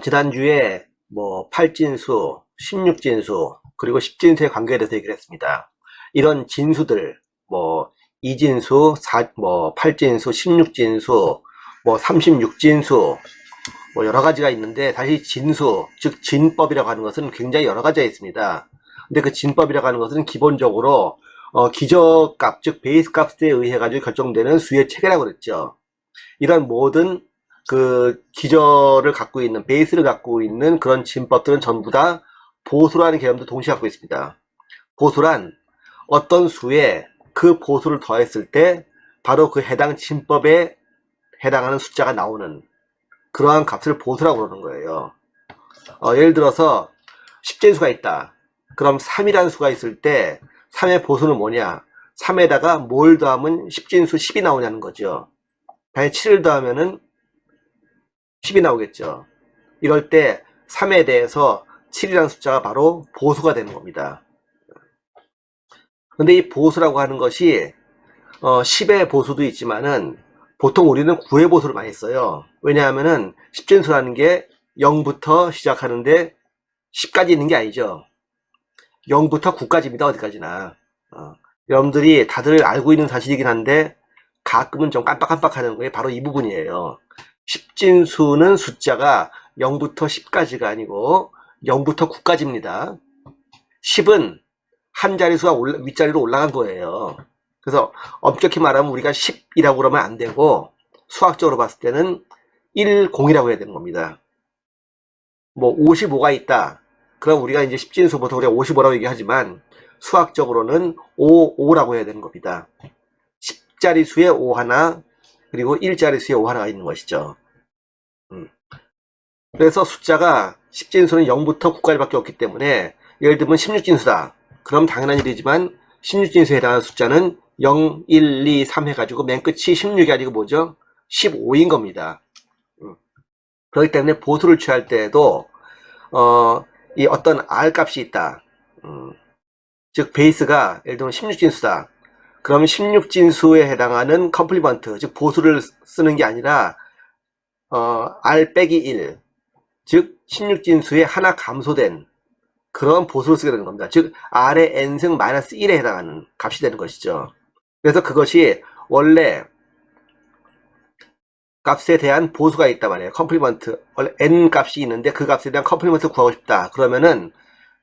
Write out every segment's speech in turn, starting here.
지난주에 8진수, 16진수, 그리고 10진수의 관계에 대해서 얘기를 했습니다. 이런 진수들, 이진수, 8진수, 16진수, 36진수, 여러 가지가 있는데, 사실 진수, 즉 진법이라고 하는 것은 굉장히 여러 가지가 있습니다. 근데 그 진법이라고 하는 것은 기본적으로 기저값, 즉 베이스 값에 의해 가지고 결정되는 수의 체계라고 그랬죠. 이런 모든 그 기저를 갖고 있는, 베이스를 갖고 있는 그런 진법들은 전부 다 보수라는 개념도 동시에 갖고 있습니다. 보수란 어떤 수에 그 보수를 더했을 때 바로 그 해당 진법에 해당하는 숫자가 나오는 그러한 값을 보수라고 그러는 거예요. 예를 들어서 10진수가 있다. 그럼 3이라는 수가 있을 때 3의 보수는 뭐냐? 3에다가 뭘 더하면 10진수 10이 나오냐는 거죠. 당연히 7을 더하면은 10이 나오겠죠. 이럴 때 3에 대해서 7이라는 숫자가 바로 보수가 되는 겁니다. 근데 이 보수라고 하는 것이 10의 보수도 있지만은 보통 우리는 9의 보수를 많이 써요. 왜냐하면은 10진수라는 게 0부터 시작하는데 10까지 있는 게 아니죠. 0부터 9까지입니다. 어디까지나. 여러분들이 다들 알고 있는 사실이긴 한데 가끔은 좀 깜빡깜빡하는 게 바로 이 부분이에요. 10진수는 숫자가 0부터 10까지가 아니고 0부터 9까지입니다. 10은 한 자릿수가 윗자리로 올라간 거예요. 그래서 엄격히 말하면 우리가 10이라고 그러면 안 되고 수학적으로 봤을 때는 10이라고 해야 되는 겁니다. 55가 있다. 그럼 우리가 이제 10진수부터 우리가 55라고 얘기하지만 수학적으로는 55라고 해야 되는 겁니다. 10자릿수에 5 하나, 그리고 1자릿수에 5 하나가 있는 것이죠. 그래서 숫자가 10진수는 0부터 9까지밖에 없기 때문에 예를 들면 16진수다. 그럼 당연한 일이지만 16진수에 해당하는 숫자는 0, 1, 2, 3 해가지고 맨 끝이 16이 아니고 뭐죠? 15인 겁니다. 그렇기 때문에 보수를 취할 때에도 이 어떤 R 값이 있다. 즉 베이스가 예를 들면 16진수다. 그러면 16진수에 해당하는 컴플리먼트, 즉 보수를 쓰는 게 아니라 R 빼기 1, 즉 16진수에 하나 감소된 그런 보수를 쓰게 되는 겁니다. 즉 R의 n승 마이너스 1에 해당하는 값이 되는 것이죠. 그래서 그것이 원래 값에 대한 보수가 있단 말이에요. 컴플리먼트, 원래 n 값이 있는데 그 값에 대한 컴플리먼트 구하고 싶다. 그러면은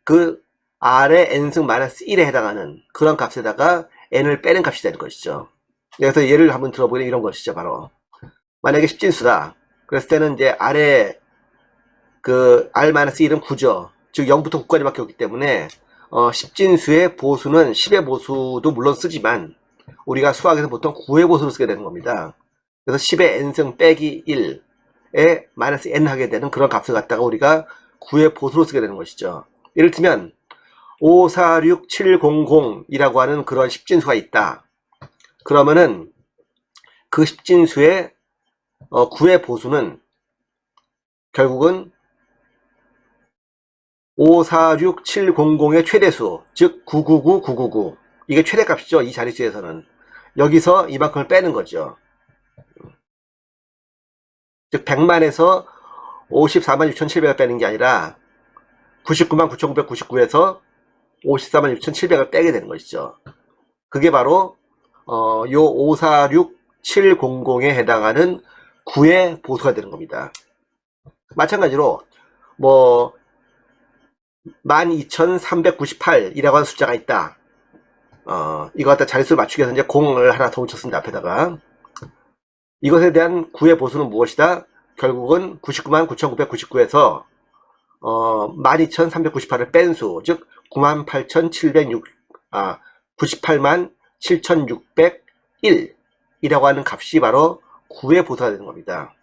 그 R의 n승 마이너스 1에 해당하는 그런 값에다가 n을 빼는 값이 되는 것이죠. 그래서 예를 한번 들어보면 이런 것이죠. 바로 만약에 10진수다. 그랬을 때는 이제 R의 그 R-1은 9죠. 즉 0부터 9까지밖에 없기 때문에 10진수의 보수는 10의 보수도 물론 쓰지만 우리가 수학에서 보통 9의 보수를 쓰게 되는 겁니다. 그래서 10의 n승 빼기 1에 마이너스 n 하게 되는 그런 값을 갖다가 우리가 9의 보수로 쓰게 되는 것이죠. 예를 들면 546700이라고 하는 그런 10진수가 있다. 그러면은 그 10진수의 9의 보수는 결국은 546700의 최대수, 즉 999999, 이게 최대값이죠. 이 자릿수에서는 여기서 이만큼을 빼는 거죠. 즉 100만에서 54만 6,700을 빼는 게 아니라 99만 9,999에서 54만 6,700을 빼게 되는 것이죠. 그게 바로 요 546700에 해당하는 9의 보수가 되는 겁니다. 마찬가지로 12,398이라고 하는 숫자가 있다. 이거 갖다 자릿수를 맞추기 위해서 이제 0을 하나 더 붙였습니다. 앞에다가. 이것에 대한 9의 보수는 무엇이다? 결국은 99만 9,999에서 12,398을 뺀 수, 즉 98만 7,601이라고 하는 값이 바로 9의 보수가 되는 겁니다.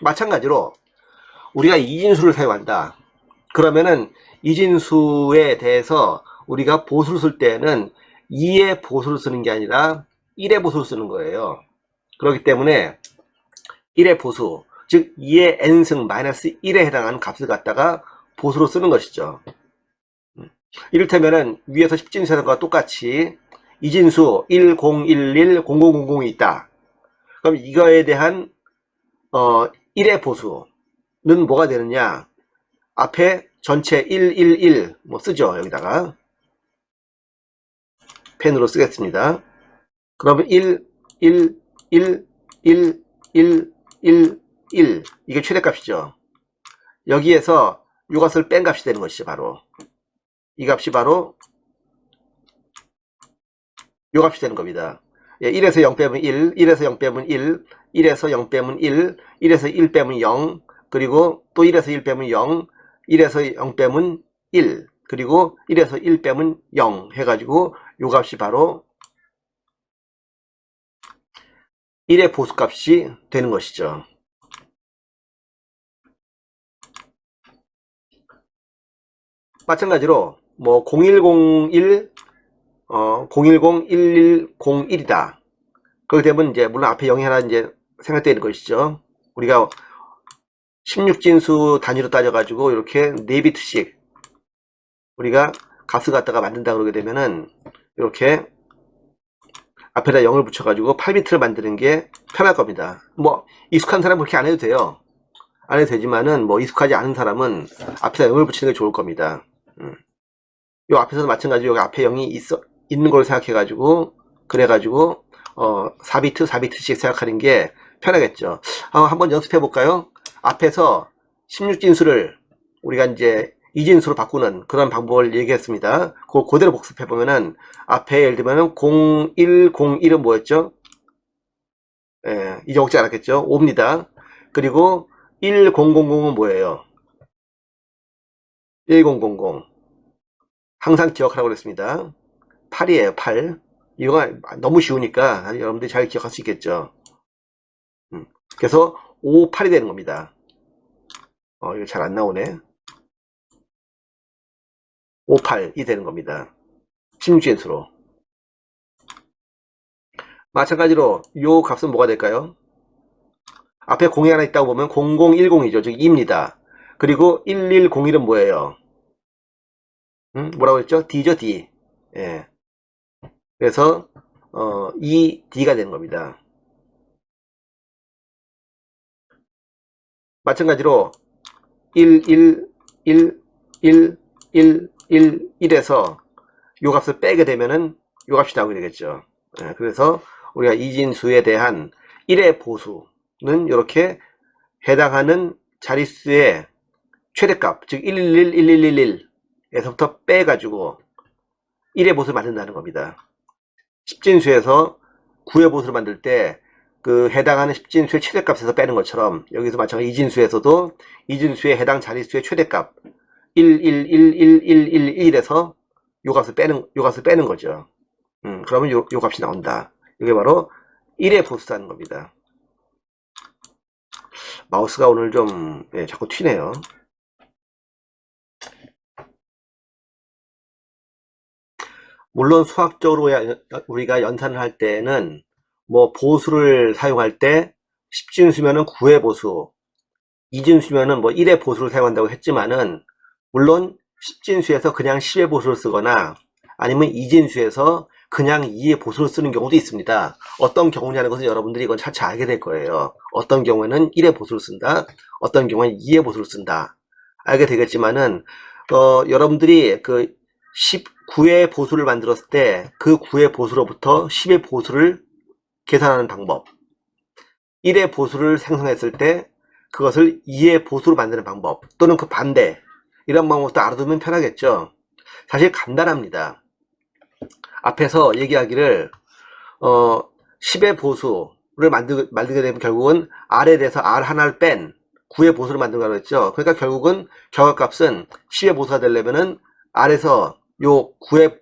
마찬가지로 우리가 이진수를 사용한다. 그러면은 이진수에 대해서 우리가 보수를 쓸 때는 2의 보수를 쓰는 게 아니라 1의 보수를 쓰는 거예요. 그렇기 때문에 1의 보수, 즉 2의 n승 마이너스 1에 해당하는 값을 갖다가 보수로 쓰는 것이죠. 이를테면은 위에서 10진수과 똑같이 이진수 1011 0000이 있다. 그럼 이거에 대한 1의 보수, 뭐가 되느냐? 앞에 전체 111 뭐 쓰죠. 여기다가 펜으로 쓰겠습니다. 그러면 1, 1, 1, 1, 1, 1, 1 이게 최대값이죠. 여기에서 이 값을 뺀 값이 되는 것이죠. 바로 이 값이 바로 이 값이 되는 겁니다. 1에서 0 빼면 1, 1에서 0 빼면 1, 1에서 0 빼면 1, 1에서 1 빼면 0, 그리고 또 1에서 1 빼면 0, 1에서 0 빼면 1, 그리고 1에서 1 빼면 0 해가지고 이 값이 바로 1의 보수값이 되는 것이죠. 마찬가지로 뭐 0101 0101101이다. 그렇게 되면 이제 물론 앞에 0이 하나 이제 생략되는 것이죠. 우리가 16진수 단위로 따져가지고 이렇게 4비트씩 우리가 값을 갖다가 만든다 그러게 되면은 이렇게 앞에다 0을 붙여가지고 8비트를 만드는 게 편할 겁니다. 뭐 익숙한 사람은 그렇게 안 해도 돼요. 안 해도 되지만은 뭐 익숙하지 않은 사람은 앞에다 0을 붙이는 게 좋을 겁니다. 요 앞에서도 마찬가지로 여기 앞에 0이 있는 걸 생각해가지고 그래가지고 4비트씩 생각하는 게 편하겠죠. 한번 연습해 볼까요? 앞에서 16진수를 우리가 이제 2진수로 바꾸는 그런 방법을 얘기했습니다. 그대로 복습해 보면은 앞에 예를 들면은 0101은 뭐였죠? 예, 잊어먹지 않았겠죠? 5입니다. 그리고 1000은 뭐예요? 1000 항상 기억하라고 그랬습니다. 8이에요. 8. 이거 너무 쉬우니까 여러분들이 잘 기억할 수 있겠죠. 그래서 5, 8이 되는 겁니다. 이거 잘 안 나오네. 5, 8이 되는 겁니다. 16진수로. 마찬가지로 요 값은 뭐가 될까요? 앞에 0이 하나 있다고 보면 0010이죠. 즉 2입니다. 그리고 1101은 뭐예요? 뭐라고 했죠? D죠, D. 예. 그래서 2D가 되는 겁니다. 마찬가지로 1, 1, 1, 1, 1, 1, 1에서 요 값을 빼게 되면은 요 값이 나오게 되겠죠. 예, 그래서 우리가 이진수에 대한 1의 보수는 이렇게 해당하는 자릿수의 최대값, 즉 11111에서부터 빼가지고 1의 보수를 만든다는 겁니다. 10진수에서 9의 보수를 만들 때 그 해당하는 10진수의 최대값에서 빼는 것처럼 여기서 마찬가지 이진수에서도 이진수의 해당 자릿수의 최대값 1111111에서 요 값을 빼는 거죠. 그러면 요 값이 나온다. 이게 바로 1의 보수라는 겁니다. 마우스가 오늘 좀 자꾸 튀네요. 물론 수학적으로 우리가 연산을 할 때는 뭐 보수를 사용할 때 10진수면은 9의 보수, 2진수면은 뭐 1의 보수를 사용한다고 했지만은 물론 10진수에서 그냥 10의 보수를 쓰거나 아니면 2진수에서 그냥 2의 보수를 쓰는 경우도 있습니다. 어떤 경우냐는 것은 여러분들이 이건 차차 알게 될 거예요. 어떤 경우에는 1의 보수를 쓴다, 어떤 경우에는 2의 보수를 쓴다. 알게 되겠지만은 여러분들이 그 19의 보수를 만들었을 때 그 9의 보수로부터 10의 보수를 계산하는 방법, 1의 보수를 생성했을 때 그것을 2의 보수로 만드는 방법, 또는 그 반대, 이런 방법도 알아두면 편하겠죠. 사실 간단합니다. 앞에서 얘기하기를 10의 보수를 만들게 되면 결국은 R에 대해서 R 하나를 뺀 9의 보수를 만든다고 했죠. 그러니까 결국은 결과값은 10의 보수가 되려면은 R에서 요 9의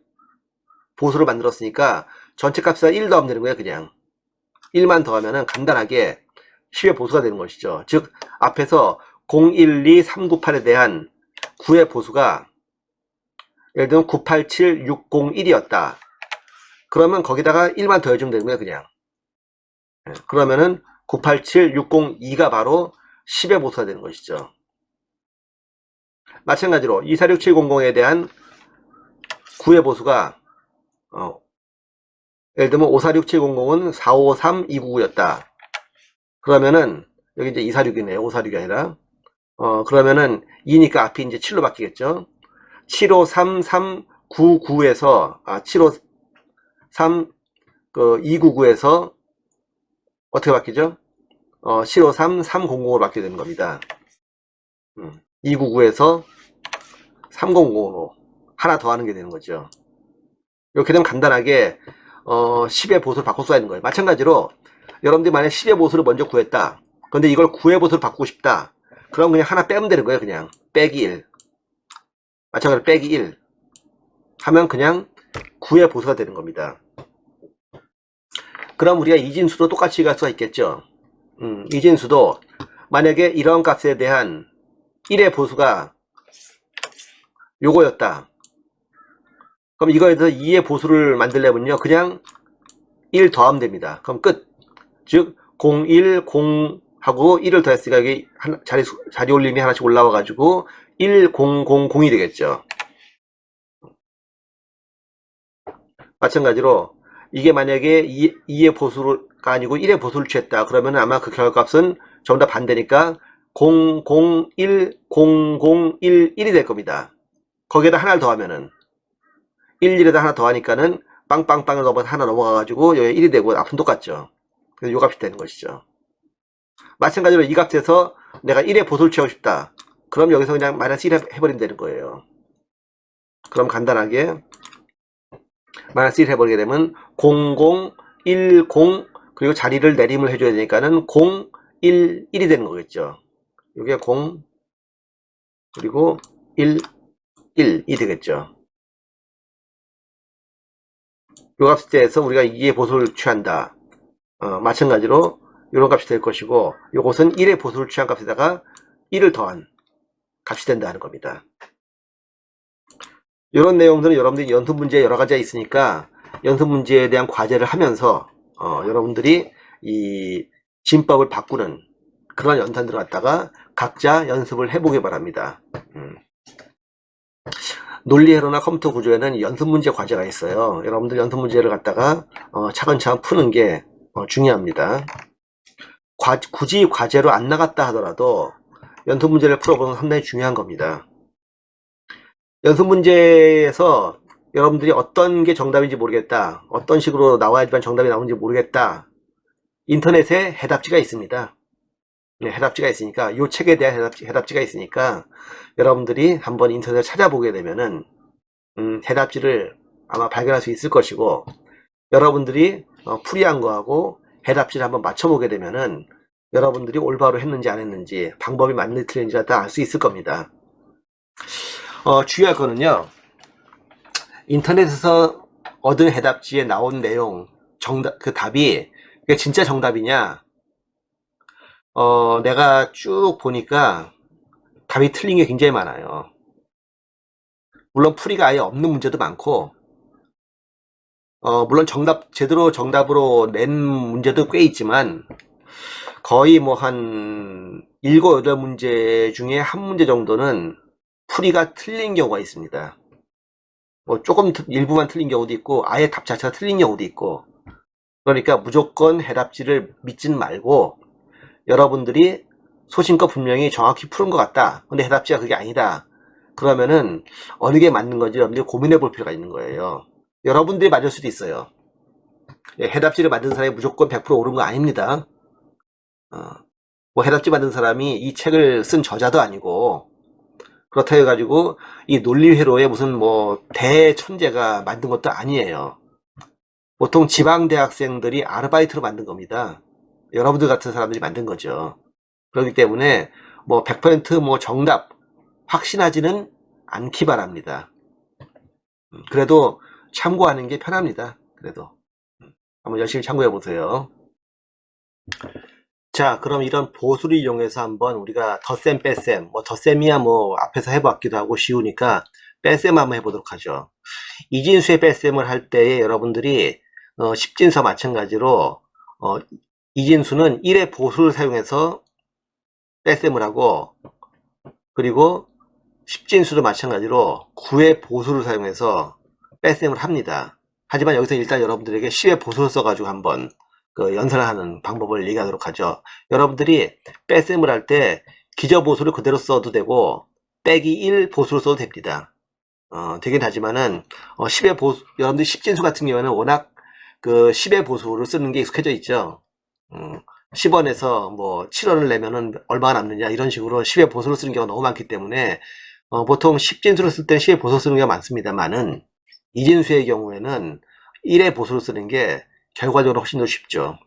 보수를 만들었으니까 전체 값에다 1 더하면 되는 거예요. 그냥 1만 더하면은 간단하게 10의 보수가 되는 것이죠. 즉 앞에서 012398에 대한 9의 보수가 예를 들면 987601이었다. 그러면 거기다가 1만 더해주면 되는 거예요. 그냥. 그러면은 987602가 바로 10의 보수가 되는 것이죠. 마찬가지로 246700에 대한 9의 보수가 예를 들면 546700은 453299였다. 그러면은 여기 이제 246이네요. 546이 아니라 그러면은 2니까 앞이 이제 7로 바뀌겠죠. 7533999에서 753 299에서 어떻게 바뀌죠? 753 300으로 바뀌게 되는 겁니다. 299에서 300으로 하나 더 하는 게 되는 거죠. 이렇게 되면 간단하게 10의 보수를 바꿔 써야 하는 거예요. 마찬가지로 여러분들이 만약 10의 보수를 먼저 구했다. 그런데 이걸 9의 보수로 바꾸고 싶다. 그럼 그냥 하나 빼면 되는 거예요. 그냥 빼기 1. 마찬가지로 빼기 1 하면 그냥 9의 보수가 되는 겁니다. 그럼 우리가 이진수도 똑같이 갈 수가 있겠죠. 이진수도 만약에 이런 값에 대한 1의 보수가 요거였다. 그럼 이거에 대해서 2의 보수를 만들려면요, 그냥 1 더하면 됩니다. 그럼 끝. 즉 0, 1, 0 하고 1을 더했으니까 여기 자리 올림이 하나씩 올라와 가지고 1, 0, 0, 0이 되겠죠. 마찬가지로 이게 만약에 2의 보수가 아니고 1의 보수를 취했다. 그러면 아마 그 결과값은 전부 다 반대니까 0, 0, 1, 0, 0, 1, 1이 될 겁니다. 거기에다 하나를 더하면은 1, 1에다 하나 더하니까는 빵빵빵을 하나 넘어가가지고 여기 1이 되고 앞은 똑같죠. 그래서 요 값이 되는 것이죠. 마찬가지로 이 값에서 내가 1의 보수를 취하고 싶다. 그럼 여기서 그냥 마이너스 1 해버리면 되는 거예요. 그럼 간단하게 마이너스 1 해버리게 되면 0, 0, 1, 0 그리고 자리를 내림을 해줘야 되니까는 0, 1, 1이 되는 거겠죠. 이게 0 그리고 1, 1이 되겠죠. 요 값에 대해서 우리가 2의 보수를 취한다. 마찬가지로 이런 값이 될 것이고 요것은 1의 보수를 취한 값에다가 1을 더한 값이 된다는 겁니다. 이런 내용들은 여러분들이 연습 문제에 여러 가지가 있으니까 연습 문제에 대한 과제를 하면서 여러분들이 이 진법을 바꾸는 그런 연산들을 갖다가 각자 연습을 해보기 바랍니다. 논리회로나 컴퓨터 구조에는 연습 문제 과제가 있어요. 여러분들 연습 문제를 갖다가 차근차근 푸는 게 중요합니다. 굳이 과제로 안 나갔다 하더라도 연습 문제를 풀어보는 건 상당히 중요한 겁니다. 연습 문제에서 여러분들이 어떤 게 정답인지 모르겠다, 어떤 식으로 나와야지만 정답이 나오는지 모르겠다, 인터넷에 해답지가 있습니다. 해답지가 있으니까 이 책에 대한 해답지가 있으니까 여러분들이 한번 인터넷을 찾아보게 되면은 해답지를 아마 발견할 수 있을 것이고, 여러분들이 풀이한 거하고 해답지를 한번 맞춰보게 되면은 여러분들이 올바로 했는지 안 했는지, 방법이 맞는지 틀린지 다 알 수 있을 겁니다. 주의할 거는요, 인터넷에서 얻은 해답지에 나온 내용, 그 답이 이게 진짜 정답이냐, 내가 쭉 보니까 답이 틀린 게 굉장히 많아요. 물론 풀이가 아예 없는 문제도 많고, 물론 제대로 정답으로 낸 문제도 꽤 있지만, 거의 뭐 한 7, 8문제 중에 한 문제 정도는 풀이가 틀린 경우가 있습니다. 뭐 조금 일부만 틀린 경우도 있고 아예 답 자체가 틀린 경우도 있고, 그러니까 무조건 해답지를 믿지는 말고 여러분들이 소신껏 분명히 정확히 푸는 것 같다, 근데 해답지가 그게 아니다, 그러면은 어느 게 맞는 건지 여러분들이 고민해 볼 필요가 있는 거예요. 여러분들이 맞을 수도 있어요. 해답지를 만든 사람이 무조건 100% 옳은 거 아닙니다. 뭐 해답지 만든 사람이 이 책을 쓴 저자도 아니고, 그렇다 해가지고 이 논리회로에 무슨 뭐 대천재가 만든 것도 아니에요. 보통 지방대학생들이 아르바이트로 만든 겁니다. 여러분들 같은 사람들이 만든 거죠. 그렇기 때문에 뭐 100% 정답 확신하지는 않기 바랍니다. 그래도 참고하는 게 편합니다. 그래도 한번 열심히 참고해 보세요. 자, 그럼 이런 보수를 이용해서 한번 우리가 덧셈 뺄셈, 뭐 덧셈이야 뭐 앞에서 해봤기도 하고 쉬우니까 뺄셈 한번 해보도록 하죠. 이진수의 뺄셈을 할 때에 여러분들이 10진수와 마찬가지로 이진수는 1의 보수를 사용해서 뺄셈을 하고, 그리고 10진수도 마찬가지로 9의 보수를 사용해서 뺄셈을 합니다. 하지만 여기서 일단 여러분들에게 10의 보수를 써가지고 한번 연산을 하는 방법을 얘기하도록 하죠. 여러분들이 뺄셈을 할 때 기저보수를 그대로 써도 되고 빼기 1 보수를 써도 됩니다. 되긴 하지만은 10의 보수, 여러분들 10진수 같은 경우에는 워낙 그 10의 보수를 쓰는 게 익숙해져 있죠. 10원에서 뭐 7원을 내면은 얼마가 남느냐 이런 식으로 10의 보수를 쓰는 경우가 너무 많기 때문에 보통 10진수를 쓸 때는 10의 보수를 쓰는 경우가 많습니다만은 이진수의 경우에는 1의 보수를 쓰는 게 결과적으로 훨씬 더 쉽죠.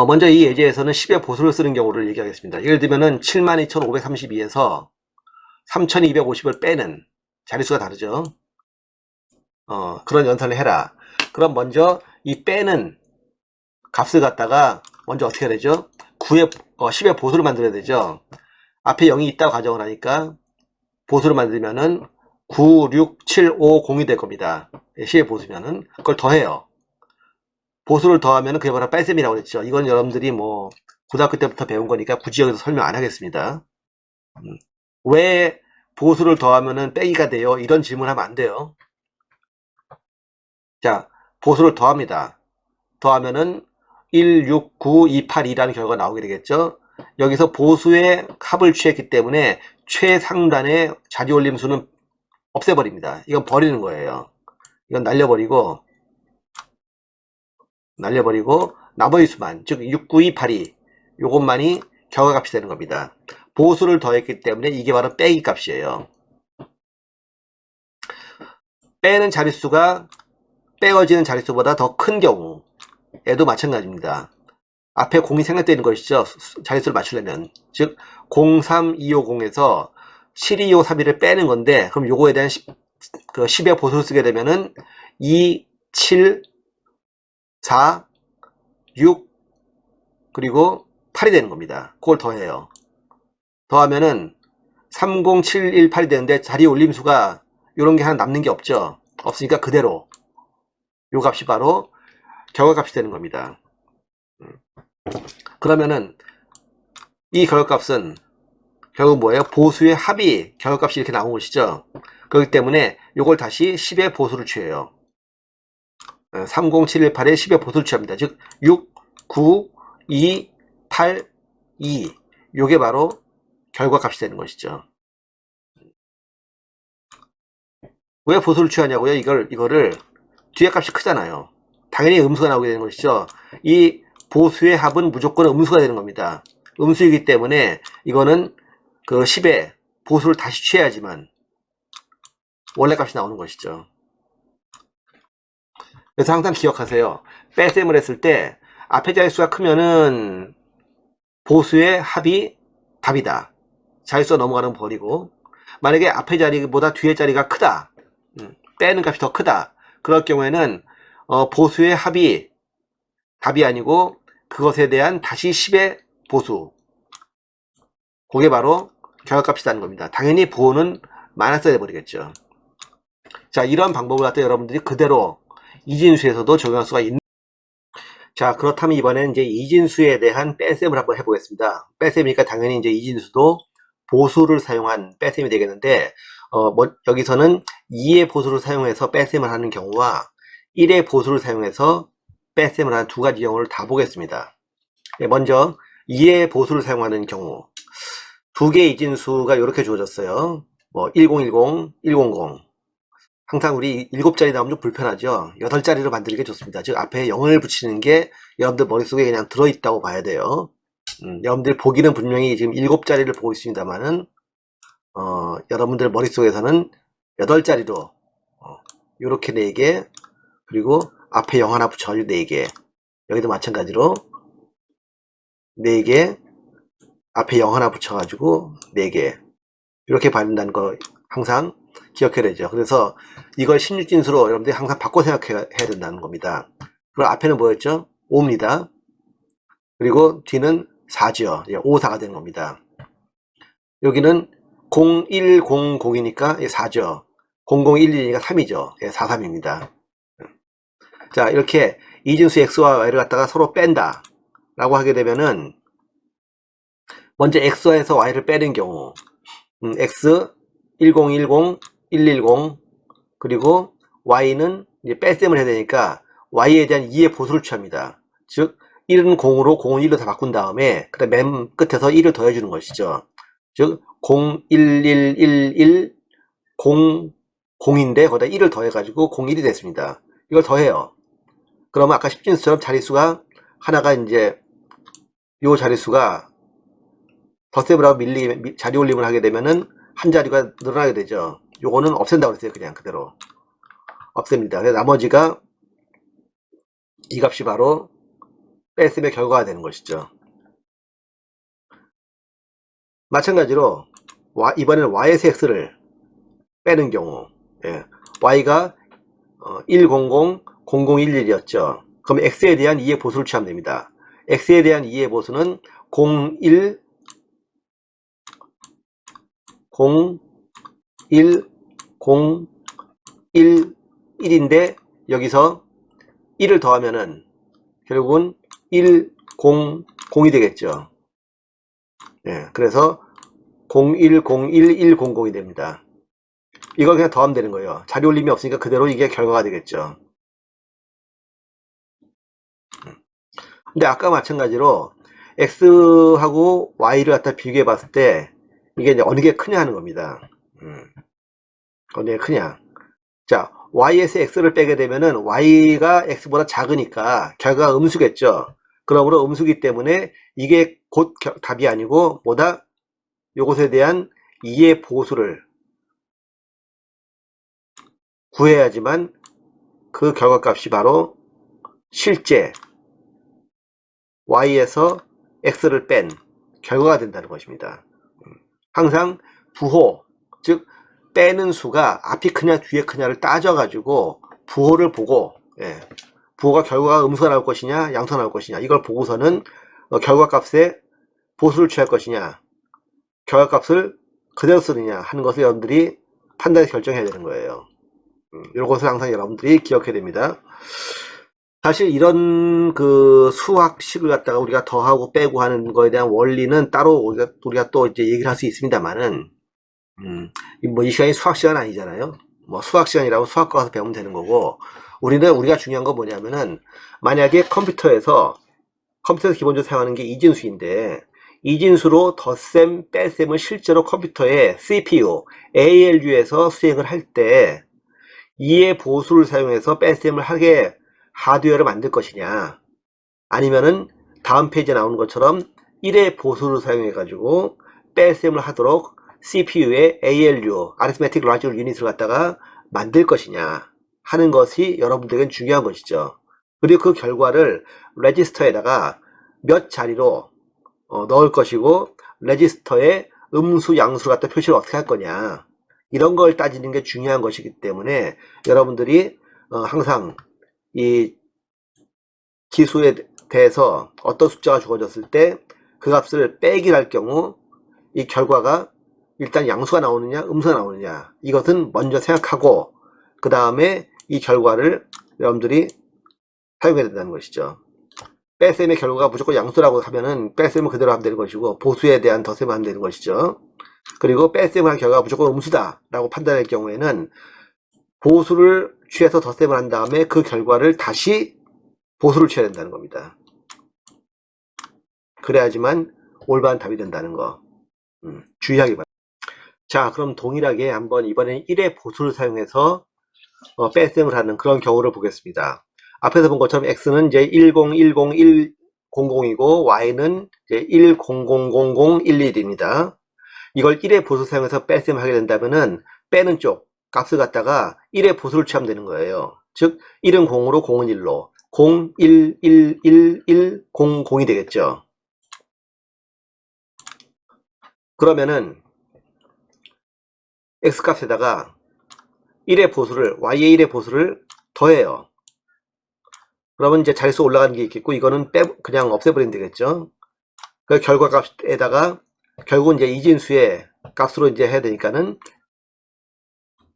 먼저 이 예제에서는 10의 보수를 쓰는 경우를 얘기하겠습니다. 예를 들면은 72,532에서 3,250을 빼는 자릿수가 다르죠. 그런 연산을 해라. 그럼 먼저 이 빼는 값을 갖다가 먼저 어떻게 해야 되죠? 10의 보수를 만들어야 되죠. 앞에 0이 있다고 가정을 하니까 보수를 만들면은 9, 6, 7, 5, 0이 될 겁니다. 10의 보수면은 그걸 더해요. 보수를 더하면 그게 바로 뺄셈이라고 그랬죠. 이건 여러분들이 뭐 고등학교 때부터 배운 거니까 굳이 여기서 설명 안 하겠습니다. 왜 보수를 더하면은 빼기가 돼요? 이런 질문하면 안 돼요. 자, 보수를 더합니다. 더하면은 1, 6, 9, 2, 8, 2라는 결과가 나오게 되겠죠. 여기서 보수의 합을 취했기 때문에 최상단의 자리올림수는 없애버립니다. 이건 버리는 거예요. 이건 날려버리고 나머지 수만, 즉 6, 9, 2, 8, 2 요것만이 결과값이 되는 겁니다. 보수를 더했기 때문에 이게 바로 빼기 값이에요. 빼는 자릿수가 빼어지는 자릿수보다 더 큰 경우에도 마찬가지입니다. 앞에 0이 생략되는 것이죠. 자릿수를 맞추려면. 즉 0, 3, 2, 5, 0에서 7, 2, 5, 3, 1을 빼는 건데 그럼 요거에 대한 10의 보수를 쓰게 되면은 2, 7, 4, 6 그리고 8이 되는 겁니다. 그걸 더해요. 더하면은 3, 0, 7, 1, 8이 되는데 자리 올림수가 요런 게 하나 남는 게 없죠. 없으니까 그대로 요 값이 바로 결과값이 되는 겁니다. 그러면은 이 결과값은 결국 뭐예요? 보수의 합이 결과값이 이렇게 나온 것이죠. 그렇기 때문에 요걸 다시 10의 보수를 취해요. 3, 0, 7, 1, 8에 10의 보수를 취합니다. 즉 6, 9, 2, 8, 2 요게 바로 결과값이 되는 것이죠. 왜 보수를 취하냐고요? 이거를 뒤에 값이 크잖아요. 당연히 음수가 나오게 되는 것이죠. 이 보수의 합은 무조건 음수가 되는 겁니다. 음수이기 때문에 이거는 그 10의 보수를 다시 취해야지만 원래 값이 나오는 것이죠. 그래서 항상 기억하세요. 빼셈을 했을 때 앞에 자릿수가 크면은 보수의 합이 답이다. 자릿수가 넘어가는 건 버리고, 만약에 앞에 자리보다 뒤에 자리가 크다, 빼는 값이 더 크다, 그럴 경우에는 보수의 합이 답이 아니고 그것에 대한 다시 10의 보수, 그게 바로 결과값이라는 겁니다. 당연히 보호는 마이너스 돼버리겠죠. 자, 이런 방법을 갖다 여러분들이 그대로 이진수에서도 적용할 수가 있는. 자, 그렇다면 이번에는 이제 이진수에 대한 뺄셈을 한번 해보겠습니다. 뺄셈이니까 당연히 이제 이진수도 보수를 사용한 뺄셈이 되겠는데, 여기서는 2의 보수를 사용해서 뺄셈을 하는 경우와 1의 보수를 사용해서 뺄셈을 하는 두 가지 경우를 다 보겠습니다. 먼저 2의 보수를 사용하는 경우, 두 개의 이진수가 이렇게 주어졌어요. 뭐 1010, 100. 항상 우리 7자리 나오면 좀 불편하죠. 8자리로 만들기 게 좋습니다. 즉 앞에 0을 붙이는 게 여러분들 머릿속에 그냥 들어있다고 봐야 돼요. 여러분들 보기는 분명히 지금 7자리를 보고 있습니다만은 여러분들 머릿속에서는 8자리로 이렇게 4개, 그리고 앞에 0 하나 붙여가지고 4개, 여기도 마찬가지로 4개, 앞에 0 하나 붙여가지고 4개, 이렇게 받는다는 거 항상 기억해야 되죠. 그래서 이걸 16진수로 여러분들이 항상 바꿔 생각해야 된다는 겁니다. 그리고 앞에는 뭐였죠? 5입니다. 그리고 뒤는 4죠. 5, 4가 되는 겁니다. 여기는 0100이니까 4죠. 0011이니까 3이죠. 4, 3입니다. 자, 이렇게 이진수 x와 y를 갖다가 서로 뺀다 라고 하게 되면은, 먼저 x에서 y를 빼는 경우, x 1010, 110, 그리고 y는 이제 뺄셈을 해야 되니까 y에 대한 2의 보수를 취합니다. 즉 1은 0으로 0은 1로 다 바꾼 다음에 그다음 맨 끝에서 1을 더해주는 것이죠. 즉 0, 1, 1, 1, 1, 0, 0인데 거기다 1을 더해가지고 0, 1이 됐습니다. 이걸 더해요. 그러면 아까 10진수처럼 자릿수가 하나가 이제 요 자릿수가 덧셈을 하고 자리 올림을 하게 되면은 한 자리가 늘어나게 되죠. 요거는 없앤다고 그랬어요. 그냥 그대로 없앱니다. 그래서 나머지가 이 값이 바로 뺐음의 결과가 되는 것이죠. 마찬가지로 이번에는 y에서 x를 빼는 경우, 예, y가 100, 0011이었죠. 그럼 x에 대한 2의 보수를 취하면 됩니다. x에 대한 2의 보수는 01, 0, 1, 0, 1, 1인데 여기서 1을 더하면은 결국은 1, 0, 0이 되겠죠. 예, 그래서 01, 01, 100이 됩니다. 이걸 그냥 더하면 되는 거예요. 자리 올림이 없으니까 그대로 이게 결과가 되겠죠. 근데 아까 마찬가지로 x하고 y를 갖다 비교해 봤을 때 이게 이제 어느 게 크냐 하는 겁니다. 어느 게 크냐. 자, y에서 x를 빼게 되면은 y가 x보다 작으니까 결과가 음수겠죠. 그러므로 음수기 때문에 이게 곧 답이 아니고 뭐다? 요것에 대한 2의 보수를 구해야지만 그 결과값이 바로 실제 y에서 x를 뺀 결과가 된다는 것입니다. 항상 부호, 즉 빼는 수가 앞이 크냐 뒤에 크냐를 따져가지고 부호를 보고, 예, 부호가 결과가 음수가 나올 것이냐 양수가 나올 것이냐 이걸 보고서는 결과값에 보수를 취할 것이냐 결과값을 그대로 쓰느냐 하는 것을 여러분들이 판단해서 결정해야 되는 거예요. 이것을 항상 여러분들이 기억해야 됩니다. 사실 이런 그 수학식을 갖다가 우리가 더하고 빼고 하는 거에 대한 원리는 따로 우리가 또 이제 얘기를 할 수 있습니다만은, 뭐 이 시간이 수학 시간 아니잖아요. 뭐 수학 시간이라고 수학과 가서 배우면 되는 거고, 우리가 중요한 건 뭐냐면은, 만약에 컴퓨터에서 기본적으로 사용하는 게 이진수인데, 이진수로 덧셈, 뺄셈을 실제로 컴퓨터의 CPU, ALU에서 수행을 할 때, 2의 보수를 사용해서 뺄셈을 하게 하드웨어를 만들 것이냐, 아니면은 다음 페이지에 나오는 것처럼 1의 보수를 사용해 가지고 뺄셈을 하도록 CPU의 ALU, Arithmetic Logic Unit을 갖다가 만들 것이냐 하는 것이 여러분들에겐 중요한 것이죠. 그리고 그 결과를 레지스터에다가 몇 자리로 넣을 것이고, 레지스터에 음수, 양수 갖다 표시를 어떻게 할 거냐, 이런 걸 따지는 게 중요한 것이기 때문에 여러분들이 항상 이 기수에 대해서 어떤 숫자가 주어졌을 때 그 값을 빼기를 할 경우 이 결과가 일단 양수가 나오느냐 음수가 나오느냐 이것은 먼저 생각하고 그 다음에 이 결과를 여러분들이 사용해야 된다는 것이죠. 뺄셈의 결과가 무조건 양수라고 하면은 뺄셈을 그대로 하면 되는 것이고, 보수에 대한 덧셈을 하면 되는 것이죠. 그리고 뺄셈을 한 결과가 무조건 음수다 라고 판단할 경우에는 보수를 취해서 덧셈을 한 다음에 그 결과를 다시 보수를 취해야 된다는 겁니다. 그래야지만 올바른 답이 된다는 거 주의하기 바랍니다. 자, 그럼 동일하게 한번 이번엔 1의 보수를 사용해서 뺄셈을 하는 그런 경우를 보겠습니다. 앞에서 본 것처럼 x는 이제 1010100이고 y는 이제 10000011입니다. 이걸 1의 보수 사용해서 뺄셈을 하게 된다면은 빼는 쪽 값을 갖다가 1의 보수를 취하면 되는 거예요. 즉 1은 0으로 0은 1로 0, 1, 1, 1, 1, 0, 0이 되겠죠. 그러면은 x값에다가 1의 보수를, y의 1의 보수를 더해요. 그러면 이제 자릿수 올라가는 게 있겠고, 이거는 그냥 없애버리면 되겠죠. 그 결과값에다가 결국은 이제 이진수의 값으로 이제 해야 되니까는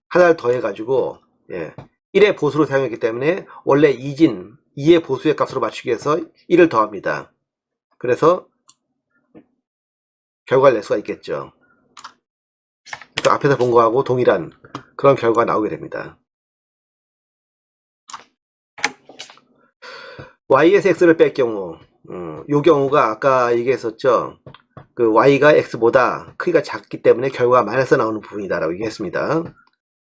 하나를 더해가지고, 예, 1의 보수를 사용했기 때문에 원래 2의 보수의 값으로 맞추기 위해서 1을 더합니다. 그래서 결과를 낼 수가 있겠죠. 그러니까 앞에서 본 거하고 동일한 그런 결과가 나오게 됩니다. y에서 x를 뺄 경우 요 경우가 아까 얘기했었죠. 그 y가 x보다 크기가 작기 때문에 결과가 마이너스 나오는 부분이다라고 얘기했습니다.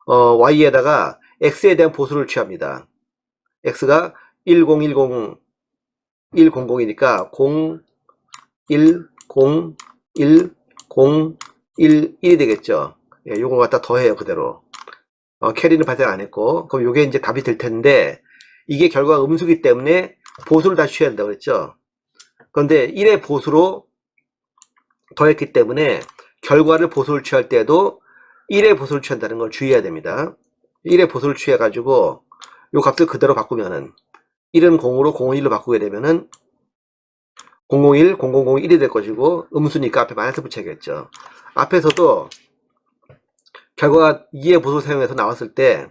y에다가 x에 대한 보수를 취합니다. x가 1010 100이니까 0 1 0 1 0 1 1이 되겠죠. 예, 요거 갖다 더해요 그대로. 캐리는 발생 안 했고, 그럼 요게 이제 답이 될 텐데, 이게 결과가 음수기 때문에 보수를 다시 취해야 된다고 그랬죠. 그런데 1의 보수로 더했기 때문에 결과를 보수를 취할 때도 1의 보수를 취한다는 걸 주의해야 됩니다. 1의 보수를 취해 가지고 요 값을 그대로 바꾸면은 1은 0으로 0은 1로 바꾸게 되면은 001, 0001이 될 것이고, 음수니까 앞에 마이너스 붙여야겠죠. 앞에서도 결과가 2의 보수를 사용해서 나왔을 때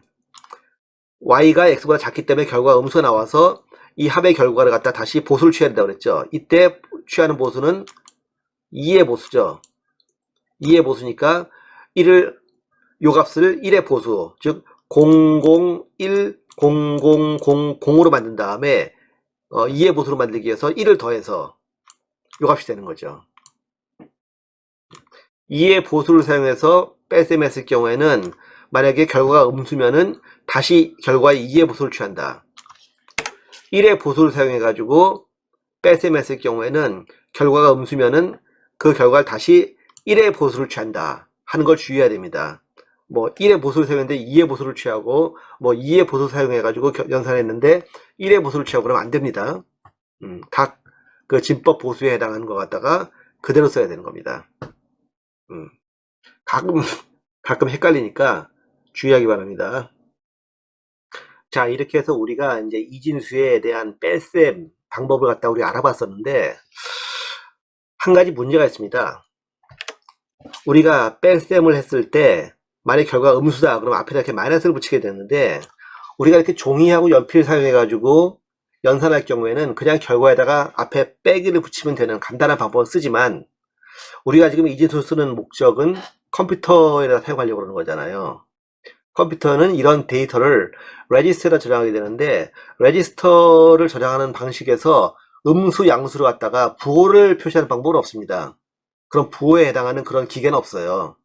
y가 x보다 작기 때문에 결과가 음수가 나와서 이 합의 결과를 갖다 다시 보수를 취해야 된다고 그랬죠. 이때 취하는 보수는 2의 보수죠. 2의 보수니까 1을 요 값을 1의 보수, 즉 001, 0000으로 만든 다음에 2의 보수로 만들기 위해서 1을 더해서 요 값이 되는 거죠. 2의 보수를 사용해서 뺄셈 했을 경우에는 만약에 결과가 음수면은 다시 결과에 2의 보수를 취한다. 1의 보수를 사용해 가지고 뺄셈 했을 경우에는 결과가 음수면은 그 결과를 다시 1의 보수를 취한다 하는 걸 주의해야 됩니다. 뭐 1의 보수를 사용했는데 2의 보수를 취하고 뭐 2의 보수 사용해 가지고 연산했는데 1의 보수를 취하고 그러면 안 됩니다. 각 그 진법 보수에 해당하는 것 갖다가 그대로 써야 되는 겁니다. 가끔 헷갈리니까 주의하기 바랍니다. 자, 이렇게 해서 우리가 이제 이진수에 대한 뺄셈 방법을 갖다 우리 알아봤었는데, 한 가지 문제가 있습니다. 우리가 뺄셈을 했을 때 만약 결과가 음수다 그러면 앞에다 이렇게 마이너스를 붙이게 되는데, 우리가 이렇게 종이하고 연필을 사용해 가지고 연산할 경우에는 그냥 결과에다가 앞에 빼기를 붙이면 되는 간단한 방법을 쓰지만, 우리가 지금 이진수를 쓰는 목적은 컴퓨터에다 사용하려고 그러는 거잖아요. 컴퓨터는 이런 데이터를 레지스터에다 저장하게 되는데, 레지스터를 저장하는 방식에서 음수, 양수를 갖다가 부호를 표시하는 방법은 없습니다. 그럼 부호에 해당하는 그런 기계는 없어요.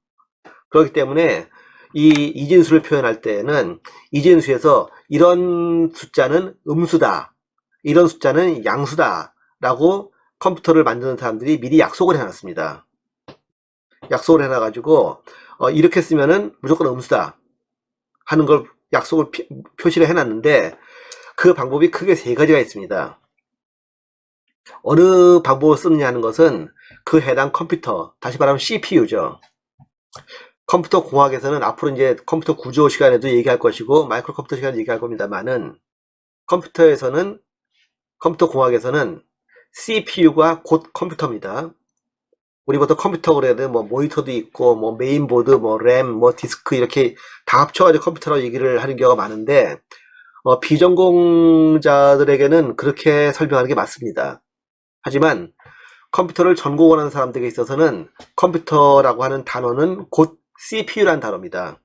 그렇기 때문에 이 이진수를 표현할 때는 이진수에서 이런 숫자는 음수다, 이런 숫자는 양수다 라고 컴퓨터를 만드는 사람들이 미리 약속을 해놨습니다. 약속을 해놔가지고 이렇게 쓰면은 무조건 음수다 하는 걸 약속을 표시를 해놨는데, 그 방법이 크게 세 가지가 있습니다. 어느 방법을 쓰느냐 하는 것은 그 해당 컴퓨터, 다시 말하면 CPU죠. 컴퓨터 공학에서는 앞으로 이제 컴퓨터 구조 시간에도 얘기할 것이고 마이크로 컴퓨터 시간에 얘기할 겁니다만은, 컴퓨터 공학에서는 CPU가 곧 컴퓨터입니다. 우리 보통 컴퓨터 그래야 돼. 뭐 모니터도 있고 뭐 메인보드, 뭐 램, 뭐 디스크 이렇게 다 합쳐가지고 컴퓨터라고 얘기를 하는 경우가 많은데, 비전공자들에게는 그렇게 설명하는 게 맞습니다. 하지만 컴퓨터를 전공하는 사람들에게 있어서는 컴퓨터라고 하는 단어는 곧 CPU라는 단어입니다.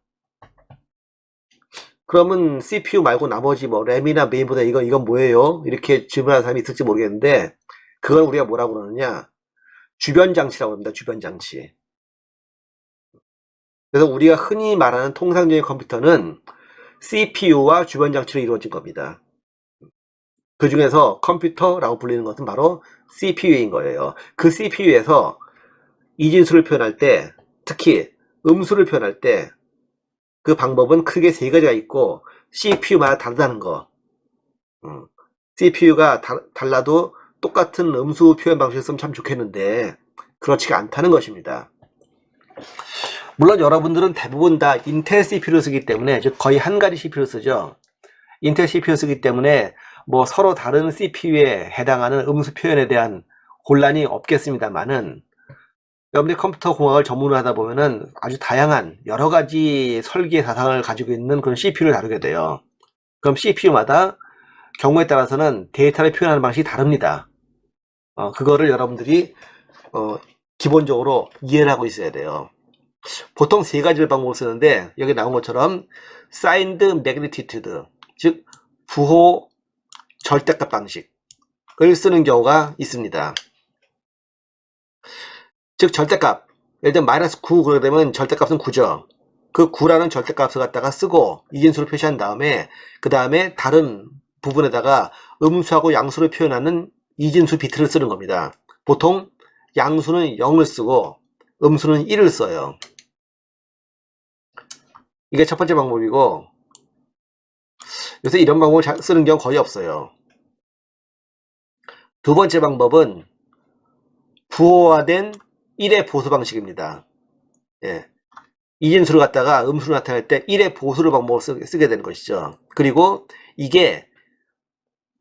그러면 CPU 말고 나머지 뭐 램이나 메인보드 이건 뭐예요? 이렇게 질문하는 사람이 있을지 모르겠는데, 그걸 우리가 뭐라고 그러느냐, 주변 장치라고 합니다. 주변 장치. 그래서 우리가 흔히 말하는 통상적인 컴퓨터는 CPU와 주변 장치로 이루어진 겁니다. 그 중에서 컴퓨터라고 불리는 것은 바로 CPU인 거예요. 그 CPU에서 이진수를 표현할 때, 특히 음수를 표현할 때 그 방법은 크게 세 가지가 있고, CPU마다 다르다는 거. CPU가 달라도 똑같은 음수 표현 방식을 쓰면 참 좋겠는데 그렇지가 않다는 것입니다. 물론 여러분들은 대부분 다 인텔 CPU를 쓰기 때문에, 즉 거의 한 가지 CPU를 쓰죠. 인텔 CPU 쓰기 때문에 뭐 서로 다른 CPU에 해당하는 음수 표현에 대한 혼란이 없겠습니다만은, 여러분들이 컴퓨터 공학을 전문으로 하다 보면은 아주 다양한 여러 가지 설계 사상을 가지고 있는 그런 CPU를 다루게 돼요. 그럼 CPU마다 경우에 따라서는 데이터를 표현하는 방식이 다릅니다. 그거를 여러분들이 기본적으로 이해를 하고 있어야 돼요. 보통 세 가지 방법을 쓰는데, 여기 나온 것처럼 사인드 매그니티튜드, 즉 부호 절대값 방식, 쓰는 경우가 있습니다. 즉 절대값, 예를 들면 마이너스 9 그러게 되면 절대값은 9죠. 그 9라는 절대값을 갖다가 쓰고 이진수로 표시한 다음에 그 다음에 다른 부분에다가 음수하고 양수를 표현하는 이진수 비트를 쓰는 겁니다. 보통 양수는 0을 쓰고 음수는 1을 써요. 이게 첫 번째 방법이고, 요새 이런 방법을 쓰는 경우 거의 없어요. 두 번째 방법은 부호화된 1의 보수 방식입니다. 예. 이진수를 갖다가 음수로 나타낼 때 1의 보수를 방법을 쓰게 되는 것이죠. 그리고 이게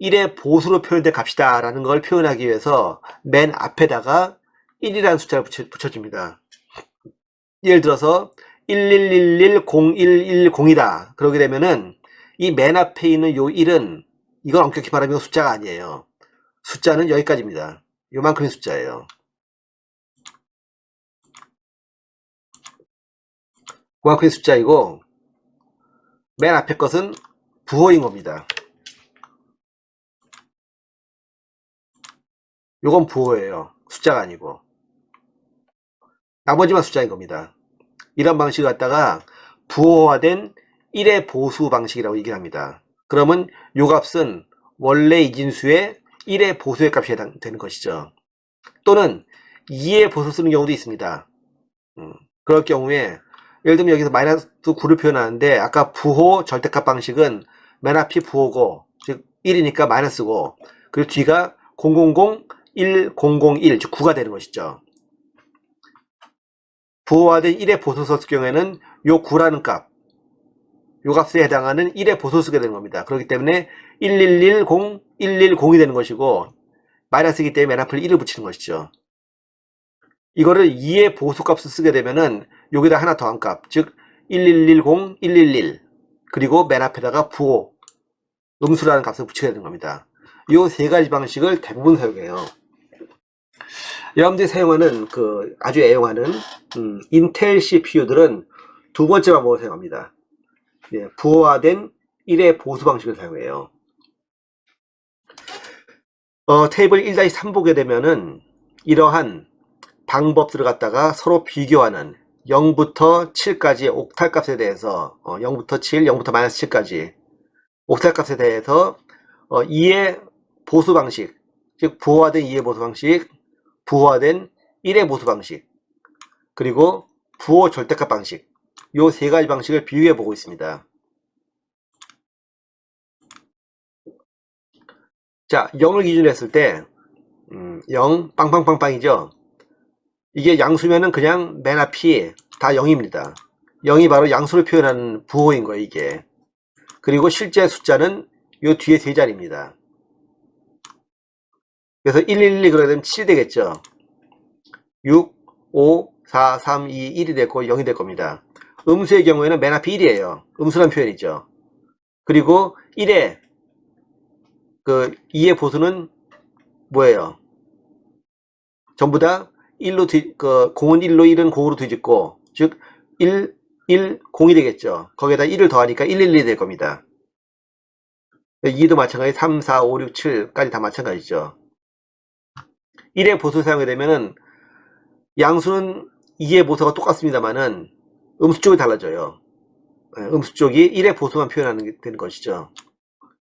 1의 보수로 표현된 값이다 라는 걸 표현하기 위해서 맨 앞에다가 1이라는 숫자를 붙여줍니다. 예를 들어서 111101110이다 그러게 되면은 이 맨 앞에 있는 요 1은 이건 엄격히 말하면 숫자가 아니에요. 숫자는 여기까지입니다. 요만큼의 숫자예요. 그만큼의 숫자이고 맨 앞에 것은 부호인 겁니다. 요건 부호예요. 숫자가 아니고 나머지만 숫자인 겁니다. 이런 방식을 갖다가 부호화된 1의 보수 방식이라고 얘기를 합니다. 그러면 요 값은 원래 이진수의 1의 보수의 값이 해당되는 것이죠. 또는 2의 보수 쓰는 경우도 있습니다. 그럴 경우에 예를 들면 여기서 마이너스 9를 표현하는데 아까 부호 절대값 방식은 맨 앞이 부호고 즉 1이니까 마이너스고 그리고 뒤가 000 1001 즉 9가 되는 것이죠. 부호화된 1의 보수 썼을 경우에는 요 9라는 값, 요 값에 해당하는 1의 보수 쓰게 되는 겁니다. 그렇기 때문에 1110, 110이 되는 것이고 마이너스이기 때문에 맨 앞을 1을 붙이는 것이죠. 이거를 2의 보수값을 쓰게 되면은 여기다 하나 더한 값, 즉 1110, 111 그리고 맨 앞에다가 부호, 음수라는 값을 붙이게 되는 겁니다. 이 세 가지 방식을 대부분 사용해요. 여러분들이 사용하는 아주 애용하는 인텔 CPU들은 두 번째 방법을 사용합니다. 예, 부호화된 1의 보수 방식을 사용해요. 테이블 1-3 보게 되면은 이러한 방법들을 갖다가 서로 비교하는 0부터 7까지 옥탈 값에 대해서 0부터 7, 0부터 마이너스 7까지 옥탈 값에 대해서 2의 보수 방식, 즉 부호화된 2의 보수 방식, 부호화된 1의 보수 방식, 그리고 부호 절대값 방식, 요 세 가지 방식을 비교해 보고 있습니다. 자, 0을 기준으로 했을 때 0 빵빵빵빵이죠. 이게 양수면은 그냥 맨 앞이 다 0입니다. 0이 바로 양수를 표현하는 부호인 거예요, 이게. 그리고 실제 숫자는 요 뒤에 세 자리입니다. 그래서 112 그러게 되면 7이 되겠죠. 6, 5, 4, 3, 2, 1이 됐고 0이 될 겁니다. 음수의 경우에는 맨 앞이 1이에요. 음수란 표현이죠. 그리고 1의 2의 보수는 뭐예요? 전부 다 1로 공은 1로 1은 0으로 뒤집고 즉 1, 1, 0이 되겠죠. 거기에다 1을 더하니까 112이 될 겁니다. 2도 마찬가지 3, 4, 5, 6, 7까지 다 마찬가지죠. 1의 보수를 사용하게 되면은 양수는 2의 보수가 똑같습니다만은 음수 쪽이 달라져요. 음수 쪽이 1의 보수만 표현하는 게 되는 것이죠.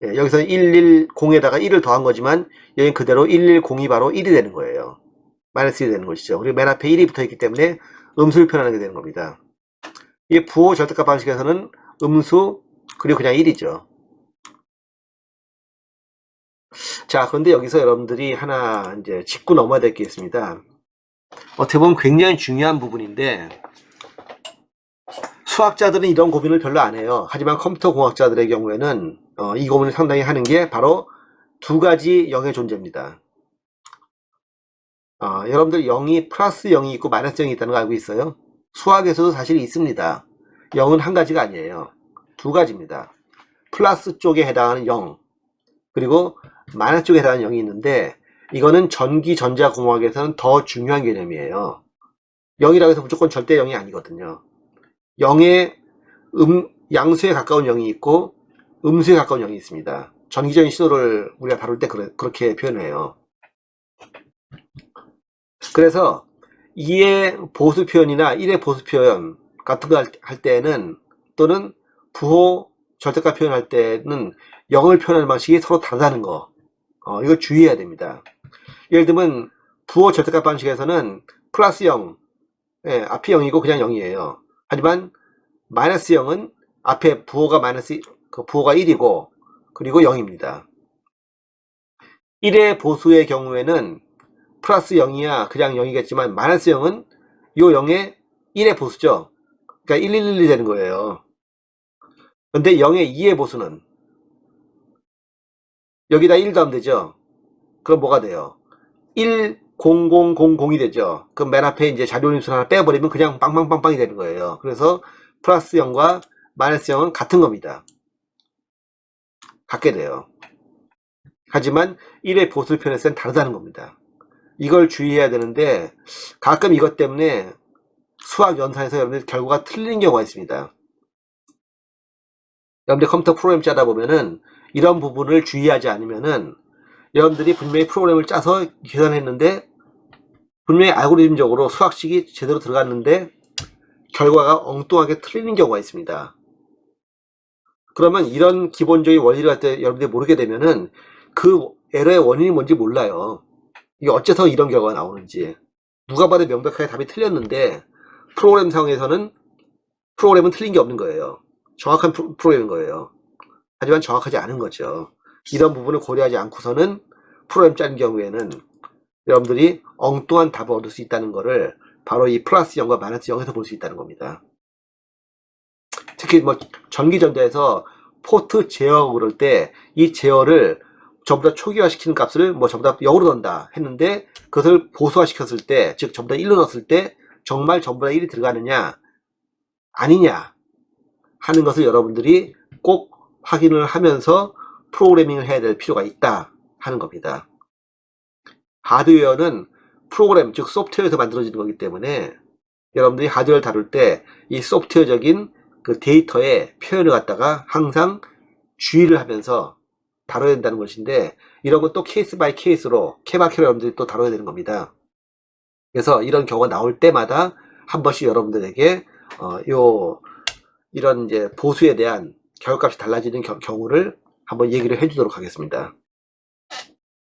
여기서는 110에다가 1을 더한 거지만 여기 그대로 110이 바로 1이 되는 거예요. 마이너스 1이 되는 것이죠. 그리고 맨 앞에 1이 붙어 있기 때문에 음수를 표현하게 되는 겁니다. 이 부호 절대값 방식에서는 음수 그리고 그냥 1이죠. 자, 그런데 여기서 여러분들이 하나 이제 짚고 넘어야 될 게 있습니다. 어떻게 보면 굉장히 중요한 부분인데 수학자들은 이런 고민을 별로 안 해요. 하지만 컴퓨터 공학자들의 경우에는 이 고민을 상당히 하는 게 바로 두 가지 0의 존재입니다. 여러분들 0이 플러스 0이 있고 마이너스 0이 있다는 거 알고 있어요? 수학에서도 사실 있습니다. 0은 한 가지가 아니에요. 두 가지입니다. 플러스 쪽에 해당하는 0 그리고 마이너스 쪽에 해당하는 0이 있는데 이거는 전기 전자공학에서는 더 중요한 개념이에요. 0이라고 해서 무조건 절대 0이 아니거든요. 0의 양수에 가까운 0이 있고 음수에 가까운 0이 있습니다. 전기적인 신호를 우리가 다룰 때 그렇게 표현해요. 그래서 2의 보수 표현이나 1의 보수 표현 같은 거 할 때는, 또는 부호 절대값 표현할 때는 0을 표현하는 방식이 서로 다르다는 거, 이걸 주의해야 됩니다. 예를 들면 부호 절대값 방식에서는 플러스 0, 앞이 0이고 그냥 0이에요. 하지만 마이너스 0은 앞에 부호가 부호가 1이고 그리고 0입니다. 1의 보수의 경우에는 플러스 0이야 그냥 0이겠지만, 마이너스 0은 요 0의 1의 보수죠. 그러니까 1111이 되는 거예요. 근데 0의 2의 보수는 여기다 1 더하면 되죠. 그럼 뭐가 돼요? 10000이 되죠. 그럼 맨 앞에 이제 자료인수 하나 빼버리면 그냥 빵빵빵빵이 되는 거예요. 그래서 플러스 0과 마이너스 0은 같은 겁니다. 같게 돼요. 하지만 1의 보수 표현에서는 다르다는 겁니다. 이걸 주의해야 되는데, 가끔 이것 때문에 수학 연산에서 여러분들 결과가 틀린 경우가 있습니다. 여러분들 컴퓨터 프로그램 짜다 보면은 이런 부분을 주의하지 않으면은, 여러분들이 분명히 프로그램을 짜서 계산했는데 분명히 알고리즘적으로 수학식이 제대로 들어갔는데 결과가 엉뚱하게 틀리는 경우가 있습니다. 그러면 이런 기본적인 원리를 할 때 여러분들이 모르게 되면은 그 에러의 원인이 뭔지 몰라요. 이게 어째서 이런 결과가 나오는지. 누가 봐도 명백하게 답이 틀렸는데 프로그램 상에서는 프로그램은 틀린 게 없는 거예요. 정확한 프로그램인 거예요. 하지만 정확하지 않은 거죠. 이런 부분을 고려하지 않고서는 프로그램 짜는 경우에는 여러분들이 엉뚱한 답을 얻을 수 있다는 것을 바로 이 플러스 0과 마이너스 0에서 볼 수 있다는 겁니다. 특히 뭐 전기전자에서 포트 제어 그럴 때 이 제어를 전부 다 초기화시키는 값을 뭐 전부 다 0으로 넣는다 했는데, 그것을 보수화시켰을 때, 즉 전부 다 1로 넣었을 때 정말 전부 다 1이 들어가느냐 아니냐 하는 것을 여러분들이 꼭 확인을 하면서 프로그래밍을 해야 될 필요가 있다 하는 겁니다. 하드웨어는 프로그램, 즉 소프트웨어에서 만들어지는 거기 때문에 여러분들이 하드웨어를 다룰 때 이 소프트웨어적인 그 데이터의 표현을 갖다가 항상 주의를 하면서 다뤄야 된다는 것인데, 이런 건 또 케이스 바이 케이스로 케바케로 여러분들이 또 다뤄야 되는 겁니다. 그래서 이런 경우가 나올 때마다 한 번씩 여러분들에게 이런 이제 보수에 대한 결과값이 달라지는 경우를 한번 얘기를 해주도록 하겠습니다.